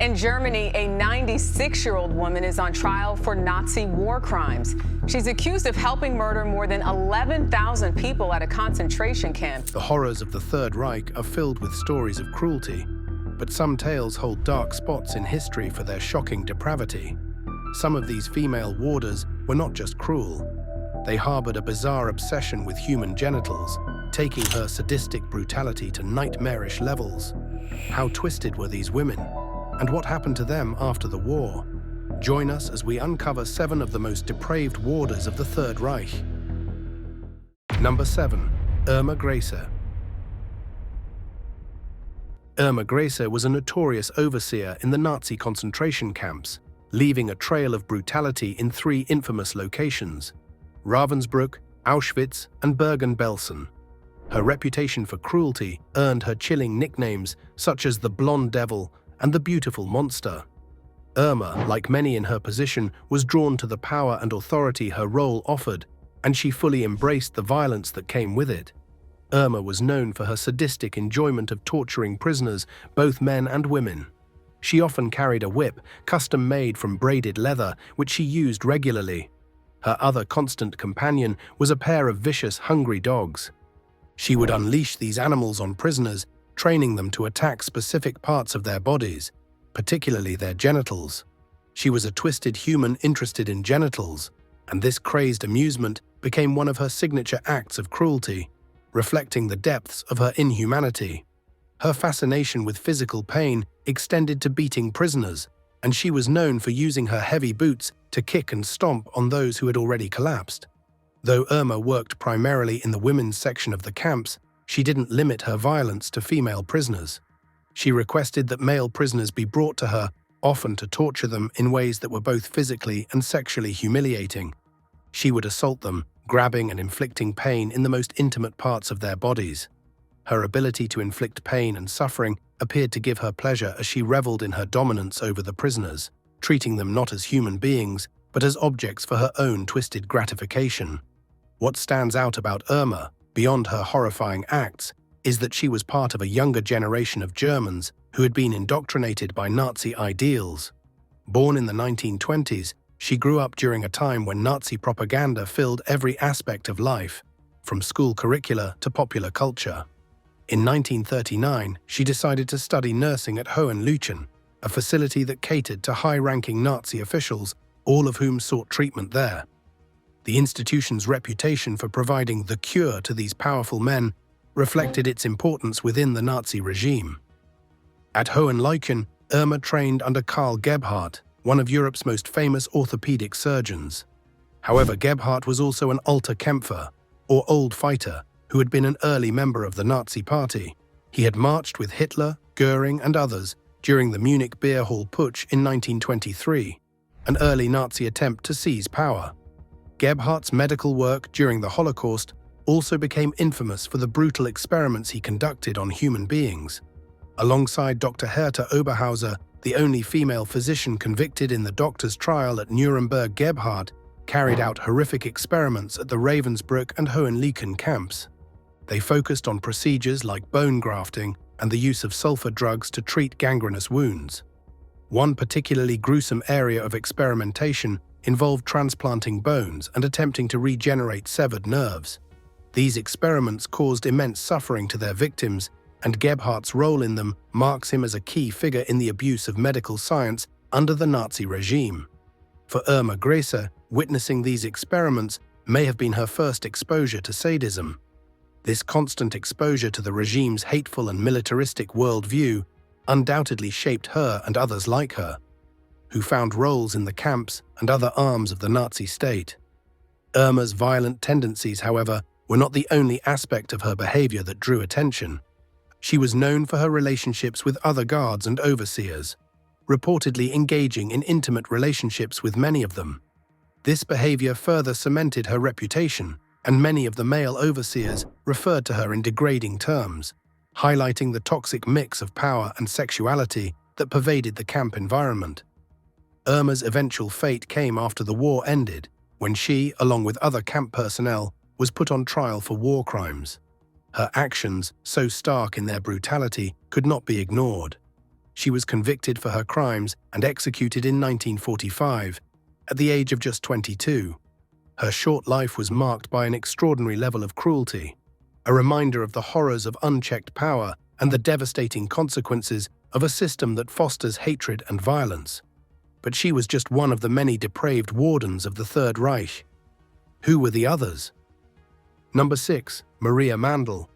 In Germany, a 96-year-old woman is on trial for Nazi war crimes. She's accused of helping murder more than 11,000 people at a concentration camp. The horrors of the Third Reich are filled with stories of cruelty, but some tales hold dark spots in history for their shocking depravity. Some of these female warders were not just cruel. They harbored a bizarre obsession with human genitals, taking her sadistic brutality to nightmarish levels. How twisted were these women? And what happened to them after the war? Join us as we uncover 7 of the most depraved warders of the Third Reich. Number 7. Irma Graer. Irma Graer was a notorious overseer in the Nazi concentration camps, leaving a trail of brutality in 3 infamous locations: Ravensbrück, Auschwitz, and Bergen-Belsen. Her reputation for cruelty earned her chilling nicknames such as the Blonde Devil and the Beautiful Monster. Irma, like many in her position, was drawn to the power and authority her role offered, and she fully embraced the violence that came with it. Irma was known for her sadistic enjoyment of torturing prisoners, both men and women. She often carried a whip, custom-made from braided leather, which she used regularly. Her other constant companion was a pair of vicious, hungry dogs. She would unleash these animals on prisoners, training them to attack specific parts of their bodies, particularly their genitals. She was a twisted human interested in genitals, and this crazed amusement became one of her signature acts of cruelty, reflecting the depths of her inhumanity. Her fascination with physical pain extended to beating prisoners, and she was known for using her heavy boots to kick and stomp on those who had already collapsed. Though Irma worked primarily in the women's section of the camps, she didn't limit her violence to female prisoners. She requested that male prisoners be brought to her, often to torture them in ways that were both physically and sexually humiliating. She would assault them, grabbing and inflicting pain in the most intimate parts of their bodies. Her ability to inflict pain and suffering appeared to give her pleasure as she reveled in her dominance over the prisoners, treating them not as human beings, but as objects for her own twisted gratification. What stands out about Irma, beyond her horrifying acts, is that she was part of a younger generation of Germans who had been indoctrinated by Nazi ideals. Born in the 1920s, she grew up during a time when Nazi propaganda filled every aspect of life, from school curricula to popular culture. In 1939, she decided to study nursing at Hohenlychen, a facility that catered to high-ranking Nazi officials, all of whom sought treatment there. The institution's reputation for providing the cure to these powerful men reflected its importance within the Nazi regime. At Hohenlychen, Irma trained under Karl Gebhardt, one of Europe's most famous orthopedic surgeons. However, Gebhardt was also an alter Kämpfer, or old fighter, who had been an early member of the Nazi Party. He had marched with Hitler, Goering, and others during the Munich Beer Hall Putsch in 1923, an early Nazi attempt to seize power. Gebhardt's medical work during the Holocaust also became infamous for the brutal experiments he conducted on human beings. Alongside Dr. Hertha Oberhauser, the only female physician convicted in the doctor's trial at Nuremberg, Gebhardt carried out horrific experiments at the Ravensbrück and Hohenlychen camps. They focused on procedures like bone grafting and the use of sulfur drugs to treat gangrenous wounds. One particularly gruesome area of experimentation involved transplanting bones and attempting to regenerate severed nerves. These experiments caused immense suffering to their victims, and Gebhardt's role in them marks him as a key figure in the abuse of medical science under the Nazi regime. For Irma Graer, witnessing these experiments may have been her first exposure to sadism. This constant exposure to the regime's hateful and militaristic worldview undoubtedly shaped her and others like her, who found roles in the camps and other arms of the Nazi state. Irma's violent tendencies, however, were not the only aspect of her behavior that drew attention. She was known for her relationships with other guards and overseers, reportedly engaging in intimate relationships with many of them. This behavior further cemented her reputation, and many of the male overseers referred to her in degrading terms, highlighting the toxic mix of power and sexuality that pervaded the camp environment. Irma's eventual fate came after the war ended, when she, along with other camp personnel, was put on trial for war crimes. Her actions, so stark in their brutality, could not be ignored. She was convicted for her crimes and executed in 1945, at the age of just 22. Her short life was marked by an extraordinary level of cruelty, a reminder of the horrors of unchecked power and the devastating consequences of a system that fosters hatred and violence. But she was just one of the many depraved wardens of the Third Reich. Who were the others? Number 6. Maria Mandal.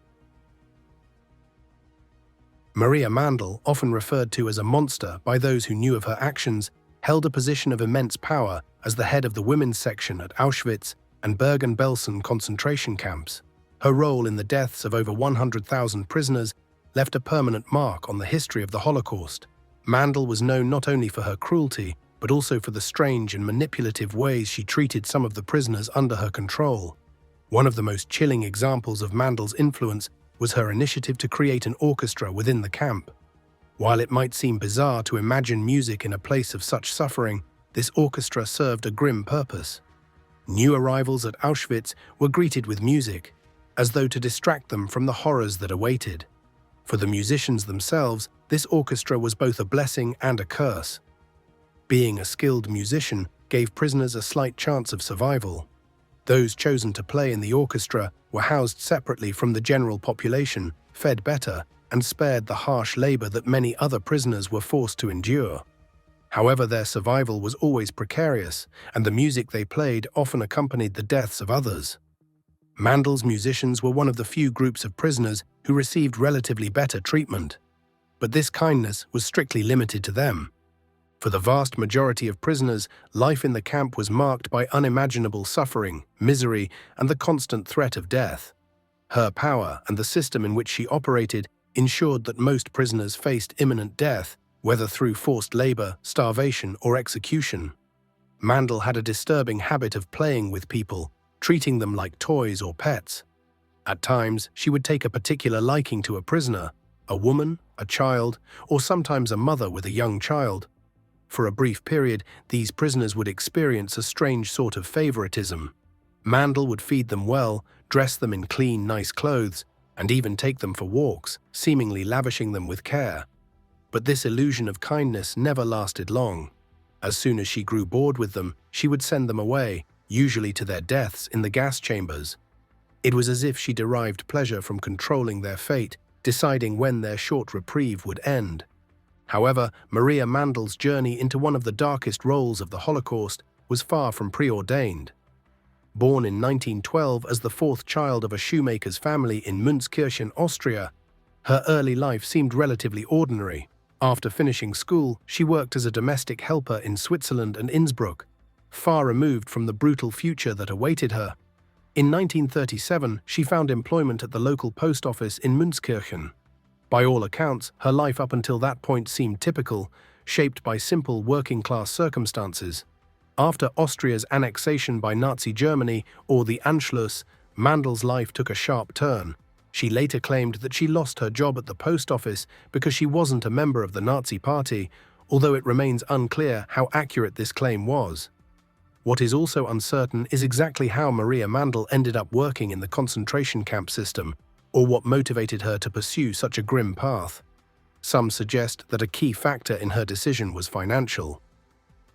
Maria Mandal, often referred to as a monster by those who knew of her actions, held a position of immense power as the head of the women's section at Auschwitz and Bergen-Belsen concentration camps. Her role in the deaths of over 100,000 prisoners left a permanent mark on the history of the Holocaust. Mandal was known not only for her cruelty, but also for the strange and manipulative ways she treated some of the prisoners under her control. One of the most chilling examples of Mandal's influence was her initiative to create an orchestra within the camp. While it might seem bizarre to imagine music in a place of such suffering, this orchestra served a grim purpose. New arrivals at Auschwitz were greeted with music, as though to distract them from the horrors that awaited. For the musicians themselves, this orchestra was both a blessing and a curse. Being a skilled musician gave prisoners a slight chance of survival. Those chosen to play in the orchestra were housed separately from the general population, fed better, and spared the harsh labor that many other prisoners were forced to endure. However, their survival was always precarious, and the music they played often accompanied the deaths of others. Mandal's musicians were one of the few groups of prisoners who received relatively better treatment. But this kindness was strictly limited to them. For the vast majority of prisoners, life in the camp was marked by unimaginable suffering, misery, and the constant threat of death. Her power and the system in which she operated ensured that most prisoners faced imminent death, whether through forced labor, starvation, or execution. Mandal had a disturbing habit of playing with people, treating them like toys or pets. At times, she would take a particular liking to a prisoner, a woman, a child, or sometimes a mother with a young child. For a brief period, these prisoners would experience a strange sort of favoritism. Mandal would feed them well, dress them in clean, nice clothes, and even take them for walks, seemingly lavishing them with care. But this illusion of kindness never lasted long. As soon as she grew bored with them, she would send them away, usually to their deaths in the gas chambers. It was as if she derived pleasure from controlling their fate, deciding when their short reprieve would end. However, Maria Mandal's journey into one of the darkest roles of the Holocaust was far from preordained. Born in 1912 as the fourth child of a shoemaker's family in Münzkirchen, Austria, her early life seemed relatively ordinary. After finishing school, she worked as a domestic helper in Switzerland and Innsbruck, far removed from the brutal future that awaited her. In 1937, she found employment at the local post office in Münzkirchen. By all accounts, her life up until that point seemed typical, shaped by simple working-class circumstances. After Austria's annexation by Nazi Germany, or the Anschluss, Mandal's life took a sharp turn. She later claimed that she lost her job at the post office because she wasn't a member of the Nazi Party, although it remains unclear how accurate this claim was. What is also uncertain is exactly how Maria Mandal ended up working in the concentration camp system, or what motivated her to pursue such a grim path. Some suggest that a key factor in her decision was financial.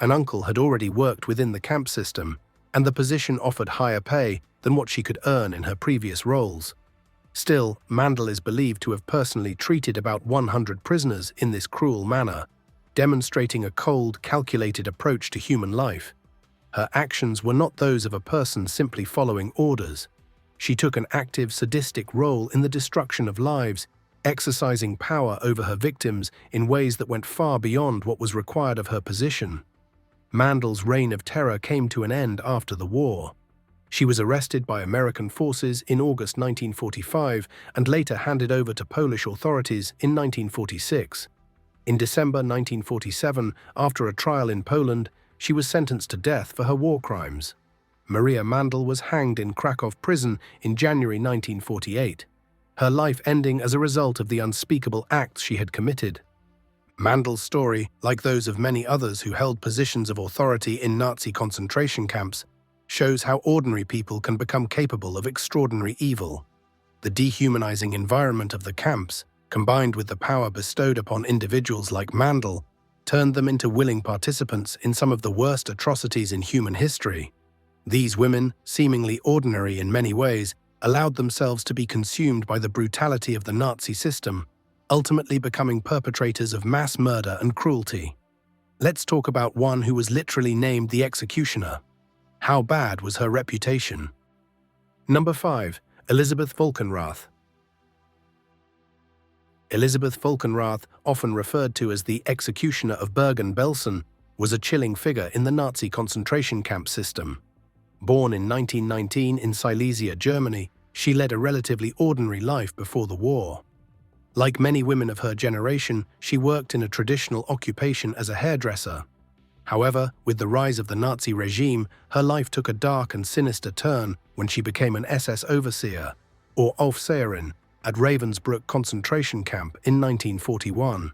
An uncle had already worked within the camp system, and the position offered higher pay than what she could earn in her previous roles. Still, Mandal is believed to have personally treated about 100 prisoners in this cruel manner, demonstrating a cold, calculated approach to human life. Her actions were not those of a person simply following orders. She took an active, sadistic role in the destruction of lives, exercising power over her victims in ways that went far beyond what was required of her position. Mandal's reign of terror came to an end after the war. She was arrested by American forces in August 1945 and later handed over to Polish authorities in 1946. In December 1947, after a trial in Poland, she was sentenced to death for her war crimes. Maria Mandal was hanged in Krakow prison in January 1948, her life ending as a result of the unspeakable acts she had committed. Mandal's story, like those of many others who held positions of authority in Nazi concentration camps, shows how ordinary people can become capable of extraordinary evil. The dehumanizing environment of the camps, combined with the power bestowed upon individuals like Mandal, turned them into willing participants in some of the worst atrocities in human history. These women, seemingly ordinary in many ways, allowed themselves to be consumed by the brutality of the Nazi system, ultimately becoming perpetrators of mass murder and cruelty. Let's talk about one who was literally named the executioner. How bad was her reputation? Number 5. Elisabeth Falkenrath. Elisabeth Falkenrath, often referred to as the executioner of Bergen-Belsen, was a chilling figure in the Nazi concentration camp system. Born in 1919 in Silesia, Germany, she led a relatively ordinary life before the war. Like many women of her generation, she worked in a traditional occupation as a hairdresser. However, with the rise of the Nazi regime, her life took a dark and sinister turn when she became an SS overseer, or Aufseherin, at Ravensbrück concentration camp in 1941.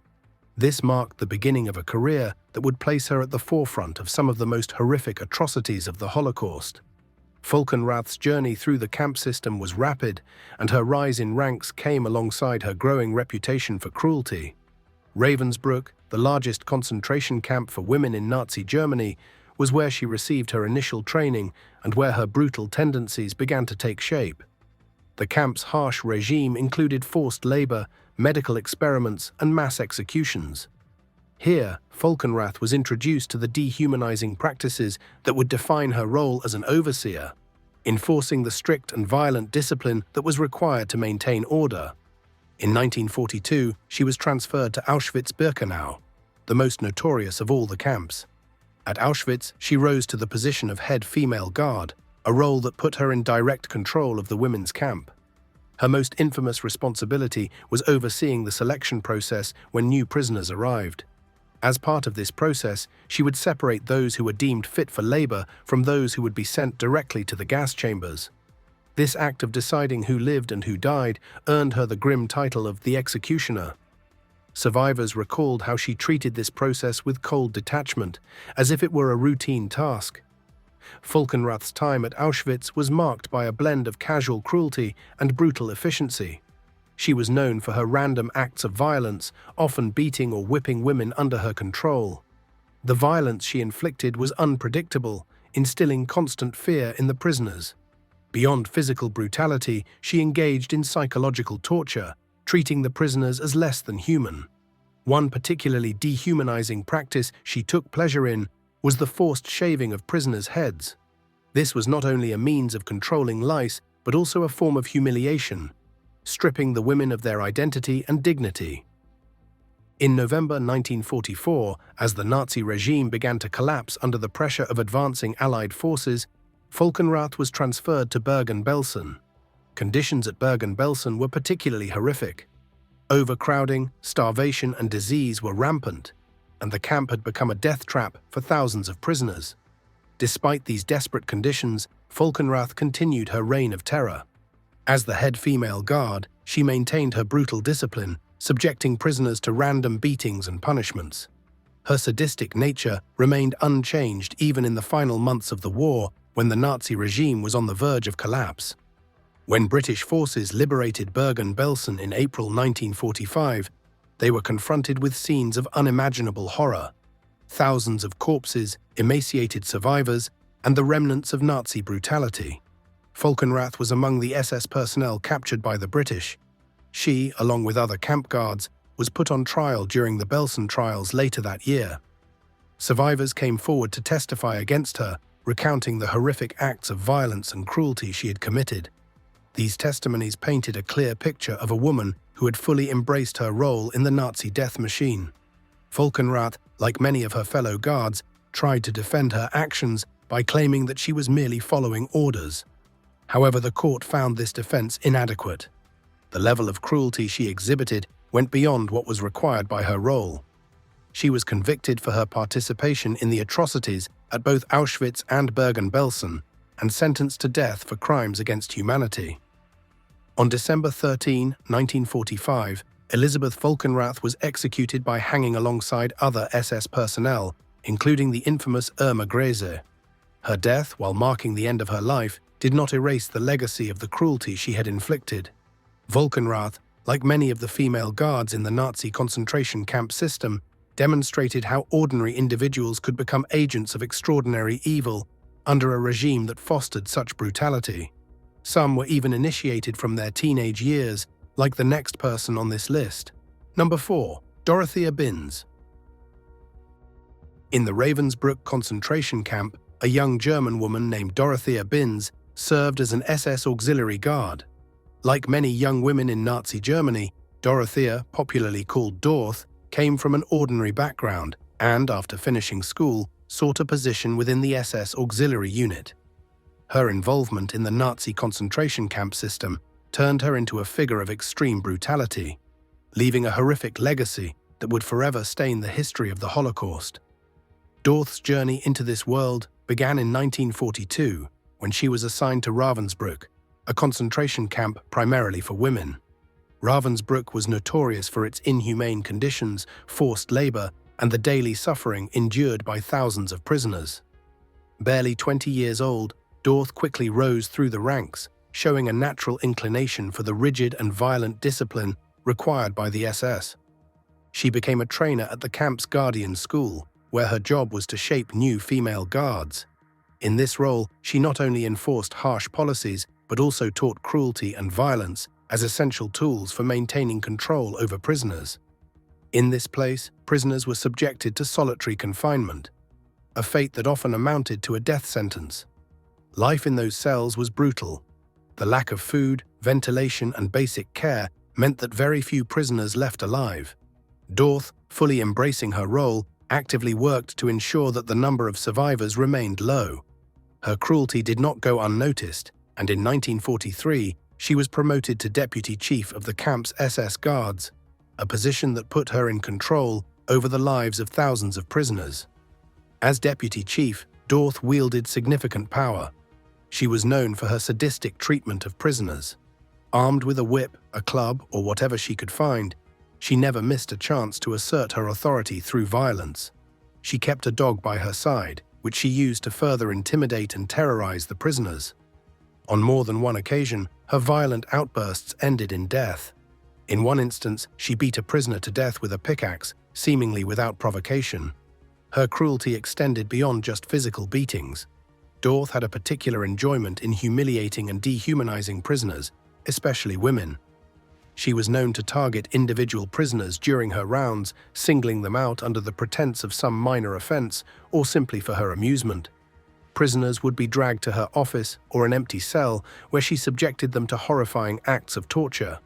This marked the beginning of a career that would place her at the forefront of some of the most horrific atrocities of the Holocaust. Falkenrath's journey through the camp system was rapid, and her rise in ranks came alongside her growing reputation for cruelty. Ravensbrück, the largest concentration camp for women in Nazi Germany, was where she received her initial training and where her brutal tendencies began to take shape. The camp's harsh regime included forced labor, medical experiments, and mass executions. Here, Falkenrath was introduced to the dehumanizing practices that would define her role as an overseer, enforcing the strict and violent discipline that was required to maintain order. In 1942, she was transferred to Auschwitz-Birkenau, the most notorious of all the camps. At Auschwitz, she rose to the position of head female guard, a role that put her in direct control of the women's camp. Her most infamous responsibility was overseeing the selection process when new prisoners arrived. As part of this process, she would separate those who were deemed fit for labor from those who would be sent directly to the gas chambers. This act of deciding who lived and who died earned her the grim title of the executioner. Survivors recalled how she treated this process with cold detachment, as if it were a routine task. Falkenrath's time at Auschwitz was marked by a blend of casual cruelty and brutal efficiency. She was known for her random acts of violence, often beating or whipping women under her control. The violence she inflicted was unpredictable, instilling constant fear in the prisoners. Beyond physical brutality, she engaged in psychological torture, treating the prisoners as less than human. One particularly dehumanizing practice she took pleasure in was the forced shaving of prisoners' heads. This was not only a means of controlling lice, but also a form of humiliation, stripping the women of their identity and dignity. In November 1944, as the Nazi regime began to collapse under the pressure of advancing Allied forces, Falkenrath was transferred to Bergen-Belsen. Conditions at Bergen-Belsen were particularly horrific. Overcrowding, starvation, and disease were rampant, and the camp had become a death trap for thousands of prisoners. Despite these desperate conditions, Falkenrath continued her reign of terror. As the head female guard, she maintained her brutal discipline, subjecting prisoners to random beatings and punishments. Her sadistic nature remained unchanged even in the final months of the war, when the Nazi regime was on the verge of collapse. When British forces liberated Bergen-Belsen in April 1945, they were confronted with scenes of unimaginable horror. Thousands of corpses, emaciated survivors, and the remnants of Nazi brutality. Falkenrath was among the SS personnel captured by the British. She, along with other camp guards, was put on trial during the Belsen trials later that year. Survivors came forward to testify against her, recounting the horrific acts of violence and cruelty she had committed. These testimonies painted a clear picture of a woman who had fully embraced her role in the Nazi death machine. Falkenrath, like many of her fellow guards, tried to defend her actions by claiming that she was merely following orders. However, the court found this defense inadequate. The level of cruelty she exhibited went beyond what was required by her role. She was convicted for her participation in the atrocities at both Auschwitz and Bergen-Belsen and sentenced to death for crimes against humanity. On December 13, 1945, Elisabeth Falkenrath was executed by hanging alongside other SS personnel, including the infamous Irma Graer. Her death, while marking the end of her life, did not erase the legacy of the cruelty she had inflicted. Falkenrath, like many of the female guards in the Nazi concentration camp system, demonstrated how ordinary individuals could become agents of extraordinary evil under a regime that fostered such brutality. Some were even initiated from their teenage years, like the next person on this list. Number 4. Dorth Binns. In the Ravensbrück concentration camp, a young German woman named Dorothea Binns served as an SS auxiliary guard. Like many young women in Nazi Germany, Dorothea, popularly called Dorth, came from an ordinary background and, after finishing school, sought a position within the SS auxiliary unit. Her involvement in the Nazi concentration camp system turned her into a figure of extreme brutality, leaving a horrific legacy that would forever stain the history of the Holocaust. Dorth's journey into this world began in 1942, when she was assigned to Ravensbrück, a concentration camp primarily for women. Ravensbrück was notorious for its inhumane conditions, forced labor, and the daily suffering endured by thousands of prisoners. Barely 20 years old, Dorth quickly rose through the ranks, showing a natural inclination for the rigid and violent discipline required by the SS. She became a trainer at the camp's Guardian School, where her job was to shape new female guards. In this role, she not only enforced harsh policies, but also taught cruelty and violence as essential tools for maintaining control over prisoners. In this place, prisoners were subjected to solitary confinement, a fate that often amounted to a death sentence. Life in those cells was brutal. The lack of food, ventilation, and basic care meant that very few prisoners left alive. Dorth, fully embracing her role, actively worked to ensure that the number of survivors remained low. Her cruelty did not go unnoticed, and in 1943, she was promoted to deputy chief of the camp's SS guards, a position that put her in control over the lives of thousands of prisoners. As deputy chief, Dorth wielded significant power. She was known for her sadistic treatment of prisoners. Armed with a whip, a club, or whatever she could find, she never missed a chance to assert her authority through violence. She kept a dog by her side, which she used to further intimidate and terrorize the prisoners. On more than one occasion, her violent outbursts ended in death. In one instance, she beat a prisoner to death with a pickaxe, seemingly without provocation. Her cruelty extended beyond just physical beatings. Dorth had a particular enjoyment in humiliating and dehumanizing prisoners, especially women. She was known to target individual prisoners during her rounds, singling them out under the pretense of some minor offense or simply for her amusement. Prisoners would be dragged to her office or an empty cell where she subjected them to horrifying acts of torture.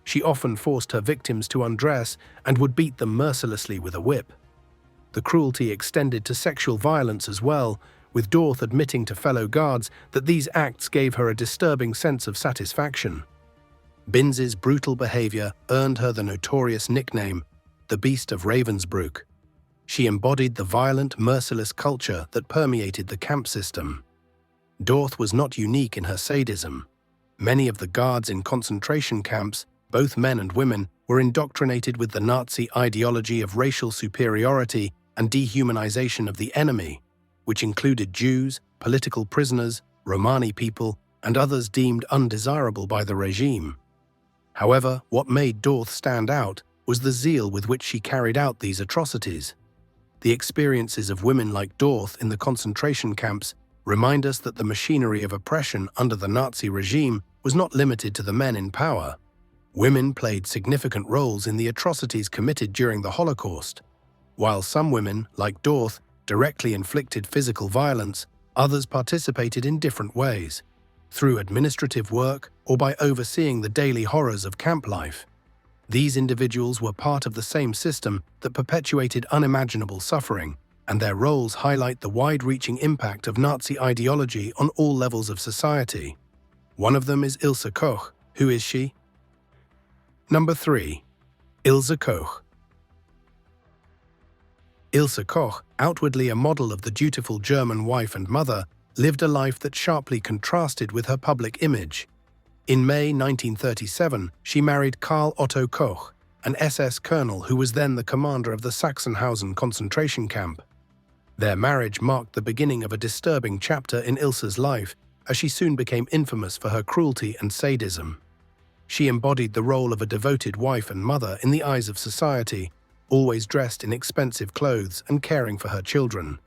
She often forced her victims to undress and would beat them mercilessly with a whip. The cruelty extended to sexual violence as well, with Dorth admitting to fellow guards that these acts gave her a disturbing sense of satisfaction. Binns's brutal behavior earned her the notorious nickname, the Beast of Ravensbrück. She embodied the violent, merciless culture that permeated the camp system. Dorth was not unique in her sadism. Many of the guards in concentration camps, both men and women, were indoctrinated with the Nazi ideology of racial superiority and dehumanization of the enemy, which included Jews, political prisoners, Romani people, and others deemed undesirable by the regime. However, what made Dorth stand out was the zeal with which she carried out these atrocities. The experiences of women like Dorth in the concentration camps remind us that the machinery of oppression under the Nazi regime was not limited to the men in power. Women played significant roles in the atrocities committed during the Holocaust. While some women, like Dorth, directly inflicted physical violence, others participated in different ways, through administrative work or by overseeing the daily horrors of camp life. These individuals were part of the same system that perpetuated unimaginable suffering, and their roles highlight the wide-reaching impact of Nazi ideology on all levels of society. One of them is Ilse Koch. Who is she? Number 3. Ilse Koch. Ilse Koch, outwardly a model of the dutiful German wife and mother, lived a life that sharply contrasted with her public image. In May 1937, she married Karl Otto Koch, an SS colonel who was then the commander of the Sachsenhausen concentration camp. Their marriage marked the beginning of a disturbing chapter in Ilse's life, as she soon became infamous for her cruelty and sadism. She embodied the role of a devoted wife and mother in the eyes of society, always dressed in expensive clothes and caring for her children.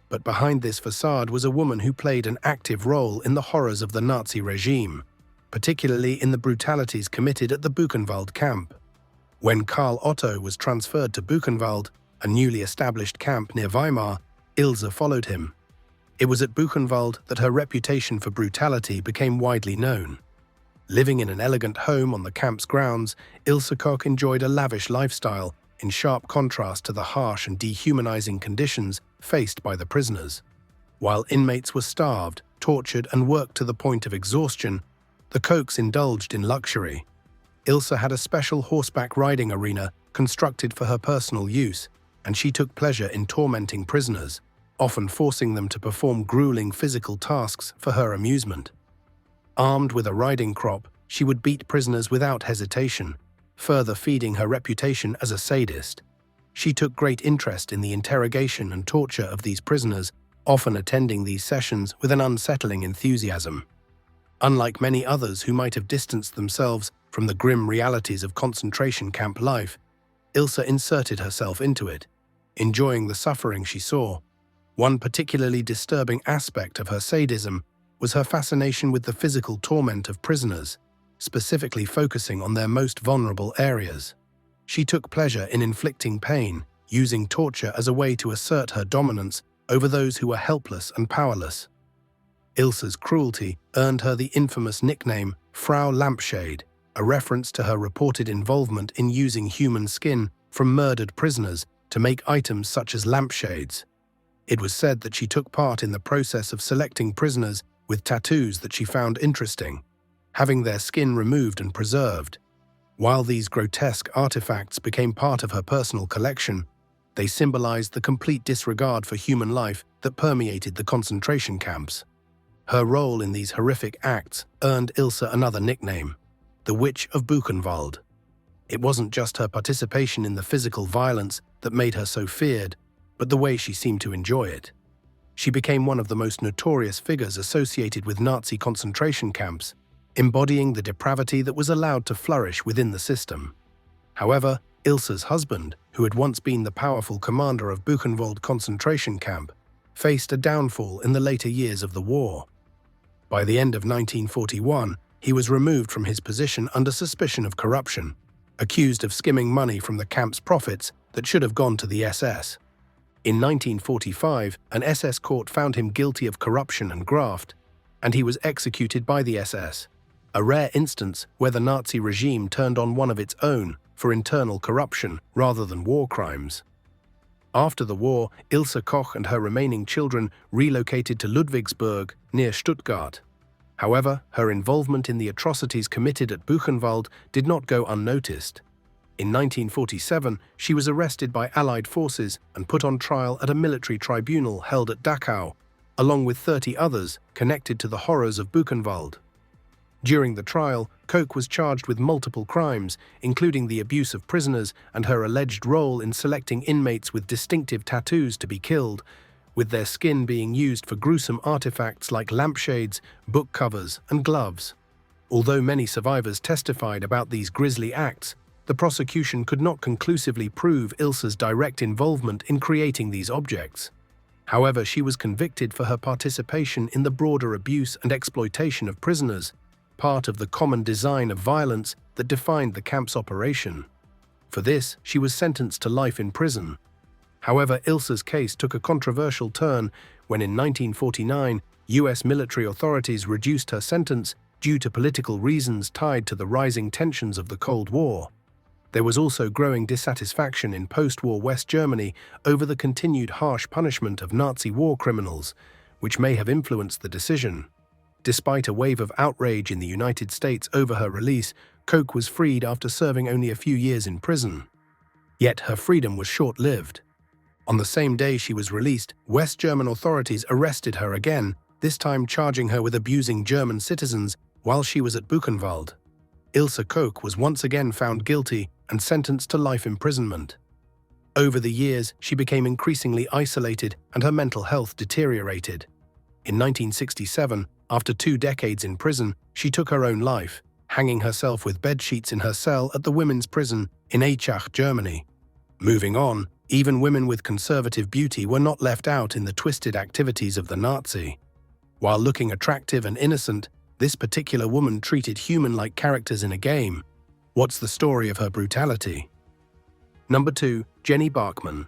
But behind this facade was a woman who played an active role in the horrors of the Nazi regime, particularly in the brutalities committed at the Buchenwald camp. When Karl Otto was transferred to Buchenwald, a newly established camp near Weimar, Ilse followed him. It was at Buchenwald that her reputation for brutality became widely known. Living in an elegant home on the camp's grounds, Ilse Koch enjoyed a lavish lifestyle, in sharp contrast to the harsh and dehumanizing conditions faced by the prisoners. While inmates were starved, tortured, and worked to the point of exhaustion, the Kochs indulged in luxury. Ilse had a special horseback riding arena constructed for her personal use, and she took pleasure in tormenting prisoners, often forcing them to perform grueling physical tasks for her amusement. Armed with a riding crop, she would beat prisoners without hesitation, further feeding her reputation as a sadist. She took great interest in the interrogation and torture of these prisoners, often attending these sessions with an unsettling enthusiasm. Unlike many others who might have distanced themselves from the grim realities of concentration camp life, Ilse inserted herself into it, enjoying the suffering she saw. One particularly disturbing aspect of her sadism was her fascination with the physical torment of prisoners, specifically focusing on their most vulnerable areas. She took pleasure in inflicting pain, using torture as a way to assert her dominance over those who were helpless and powerless. Ilse's cruelty earned her the infamous nickname Frau Lampshade, a reference to her reported involvement in using human skin from murdered prisoners to make items such as lampshades. It was said that she took part in the process of selecting prisoners with tattoos that she found interesting, having their skin removed and preserved. While these grotesque artifacts became part of her personal collection, they symbolized the complete disregard for human life that permeated the concentration camps. Her role in these horrific acts earned Ilse another nickname, the Witch of Buchenwald. It wasn't just her participation in the physical violence that made her so feared, but the way she seemed to enjoy it. She became one of the most notorious figures associated with Nazi concentration camps, embodying the depravity that was allowed to flourish within the system. However, Ilse's husband, who had once been the powerful commander of Buchenwald concentration camp, faced a downfall in the later years of the war. By the end of 1941, he was removed from his position under suspicion of corruption, accused of skimming money from the camp's profits that should have gone to the SS. In 1945, an SS court found him guilty of corruption and graft, and he was executed by the SS, a rare instance where the Nazi regime turned on one of its own for internal corruption rather than war crimes. After the war, Ilse Koch and her remaining children relocated to Ludwigsburg, near Stuttgart. However, her involvement in the atrocities committed at Buchenwald did not go unnoticed. In 1947, she was arrested by Allied forces and put on trial at a military tribunal held at Dachau, along with 30 others connected to the horrors of Buchenwald. During the trial, Koch was charged with multiple crimes, including the abuse of prisoners and her alleged role in selecting inmates with distinctive tattoos to be killed, with their skin being used for gruesome artifacts like lampshades, book covers, and gloves. Although many survivors testified about these grisly acts, the prosecution could not conclusively prove Ilse's direct involvement in creating these objects. However, she was convicted for her participation in the broader abuse and exploitation of prisoners, part of the common design of violence that defined the camp's operation. For this, she was sentenced to life in prison. However, Ilse's case took a controversial turn when in 1949, US military authorities reduced her sentence due to political reasons tied to the rising tensions of the Cold War. There was also growing dissatisfaction in post-war West Germany over the continued harsh punishment of Nazi war criminals, which may have influenced the decision. Despite a wave of outrage in the United States over her release, Koch was freed after serving only a few years in prison. Yet her freedom was short-lived. On the same day she was released, West German authorities arrested her again, this time charging her with abusing German citizens while she was at Buchenwald. Ilse Koch was once again found guilty and sentenced to life imprisonment. Over the years, she became increasingly isolated and her mental health deteriorated. In 1967, after 2 decades in prison, she took her own life, hanging herself with bedsheets in her cell at the women's prison in Aichach, Germany. Moving on, even women with conservative beauty were not left out in the twisted activities of the Nazi. While looking attractive and innocent, this particular woman treated human-like characters in a game. What's the story of her brutality? Number 2. Jenny Barkman.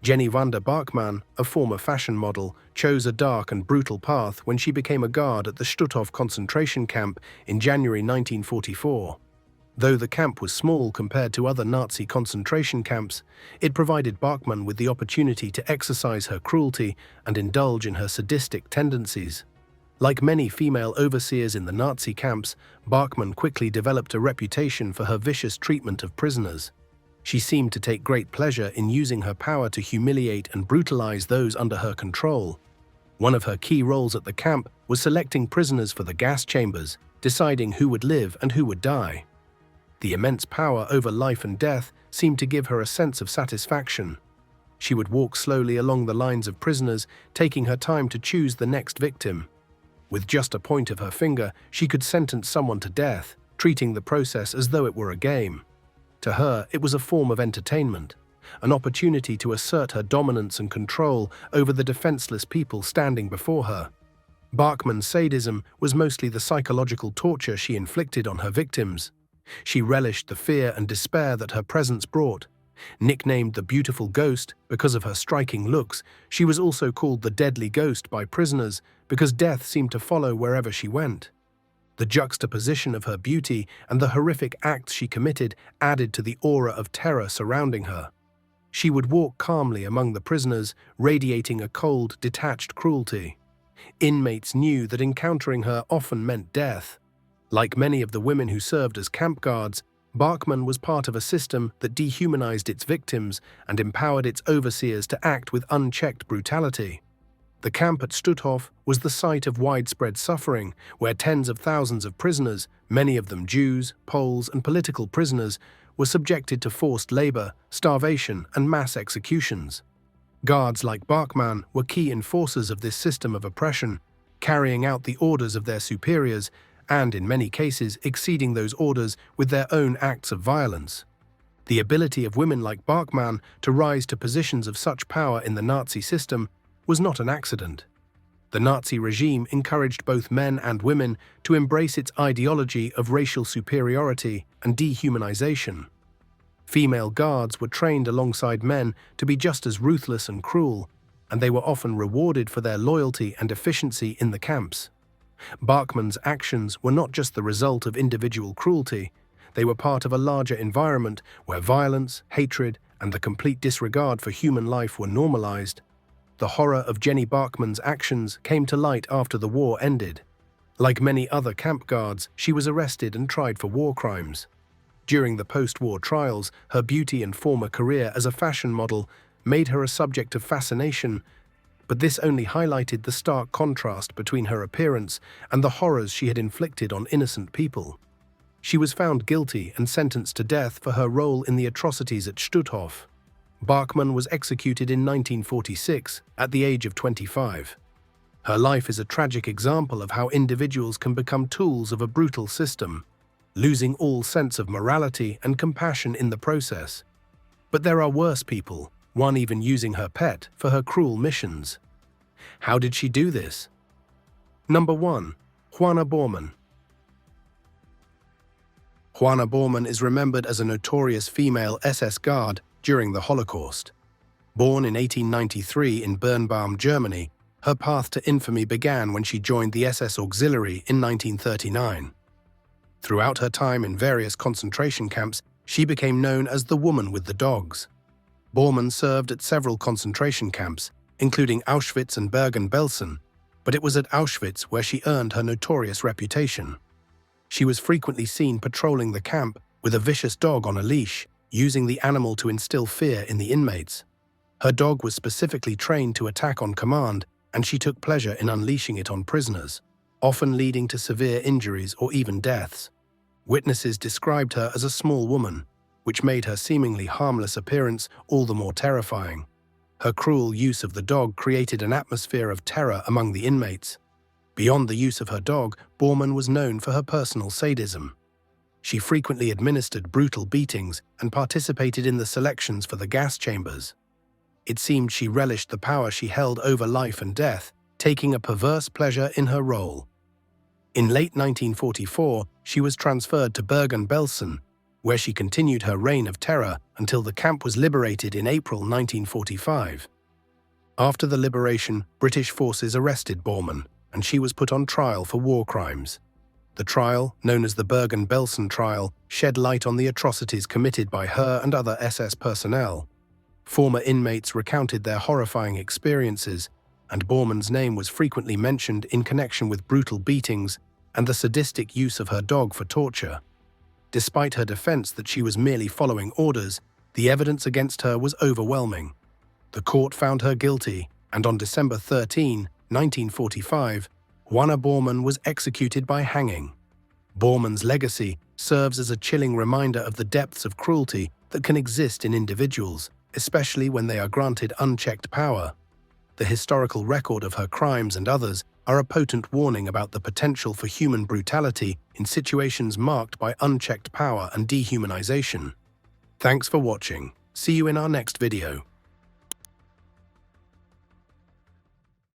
Jenny van der Barkman, a former fashion model, chose a dark and brutal path when she became a guard at the Stutthof concentration camp in January 1944. Though the camp was small compared to other Nazi concentration camps, it provided Barkman with the opportunity to exercise her cruelty and indulge in her sadistic tendencies. Like many female overseers in the Nazi camps, Barkman quickly developed a reputation for her vicious treatment of prisoners. She seemed to take great pleasure in using her power to humiliate and brutalize those under her control. One of her key roles at the camp was selecting prisoners for the gas chambers, deciding who would live and who would die. The immense power over life and death seemed to give her a sense of satisfaction. She would walk slowly along the lines of prisoners, taking her time to choose the next victim. With just a point of her finger, she could sentence someone to death, treating the process as though it were a game. To her, it was a form of entertainment, an opportunity to assert her dominance and control over the defenseless people standing before her. Barkman's sadism was mostly the psychological torture she inflicted on her victims. She relished the fear and despair that her presence brought. Nicknamed the Beautiful Ghost because of her striking looks, she was also called the Deadly Ghost by prisoners because death seemed to follow wherever she went. The juxtaposition of her beauty and the horrific acts she committed added to the aura of terror surrounding her. She would walk calmly among the prisoners, radiating a cold, detached cruelty. Inmates knew that encountering her often meant death. Like many of the women who served as camp guards, Barkman was part of a system that dehumanized its victims and empowered its overseers to act with unchecked brutality. The camp at Stutthof was the site of widespread suffering, where tens of thousands of prisoners, many of them Jews, Poles, and political prisoners, were subjected to forced labor, starvation, and mass executions. Guards like Barkman were key enforcers of this system of oppression, carrying out the orders of their superiors and, in many cases, exceeding those orders with their own acts of violence. The ability of women like Barkman to rise to positions of such power in the Nazi system was not an accident. The Nazi regime encouraged both men and women to embrace its ideology of racial superiority and dehumanization. Female guards were trained alongside men to be just as ruthless and cruel, and they were often rewarded for their loyalty and efficiency in the camps. Barkman's actions were not just the result of individual cruelty, they were part of a larger environment where violence, hatred, and the complete disregard for human life were normalized. The horror of Jenny Barkman's actions came to light after the war ended. Like many other camp guards, she was arrested and tried for war crimes. During the post-war trials, her beauty and former career as a fashion model made her a subject of fascination, but this only highlighted the stark contrast between her appearance and the horrors she had inflicted on innocent people. She was found guilty and sentenced to death for her role in the atrocities at Stutthof. Barkman was executed in 1946 at the age of 25. Her life is a tragic example of how individuals can become tools of a brutal system, losing all sense of morality and compassion in the process. But there are worse people, one even using her pet for her cruel missions. How did she do this? Number 1. Hana Borman. Hana Borman is remembered as a notorious female SS guard during the Holocaust. Born in 1893 in Birnbaum, Germany, her path to infamy began when she joined the SS Auxiliary in 1939. Throughout her time in various concentration camps, she became known as the woman with the dogs. Borman served at several concentration camps, including Auschwitz and Bergen-Belsen, but it was at Auschwitz where she earned her notorious reputation. She was frequently seen patrolling the camp with a vicious dog on a leash, using the animal to instill fear in the inmates. Her dog was specifically trained to attack on command, and she took pleasure in unleashing it on prisoners, often leading to severe injuries or even deaths. Witnesses described her as a small woman, which made her seemingly harmless appearance all the more terrifying. Her cruel use of the dog created an atmosphere of terror among the inmates. Beyond the use of her dog, Borman was known for her personal sadism. She frequently administered brutal beatings and participated in the selections for the gas chambers. It seemed she relished the power she held over life and death, taking a perverse pleasure in her role. In late 1944, she was transferred to Bergen-Belsen, where she continued her reign of terror until the camp was liberated in April 1945. After the liberation, British forces arrested Borman, and she was put on trial for war crimes. The trial, known as the Bergen-Belsen trial, shed light on the atrocities committed by her and other SS personnel. Former inmates recounted their horrifying experiences, and Borman's name was frequently mentioned in connection with brutal beatings and the sadistic use of her dog for torture. Despite her defense that she was merely following orders, the evidence against her was overwhelming. The court found her guilty, and on December 13, 1945, Hana Borman was executed by hanging. Borman's legacy serves as a chilling reminder of the depths of cruelty that can exist in individuals, especially when they are granted unchecked power. The historical record of her crimes and others are a potent warning about the potential for human brutality in situations marked by unchecked power and dehumanization. Thanks for watching. See you in our next video.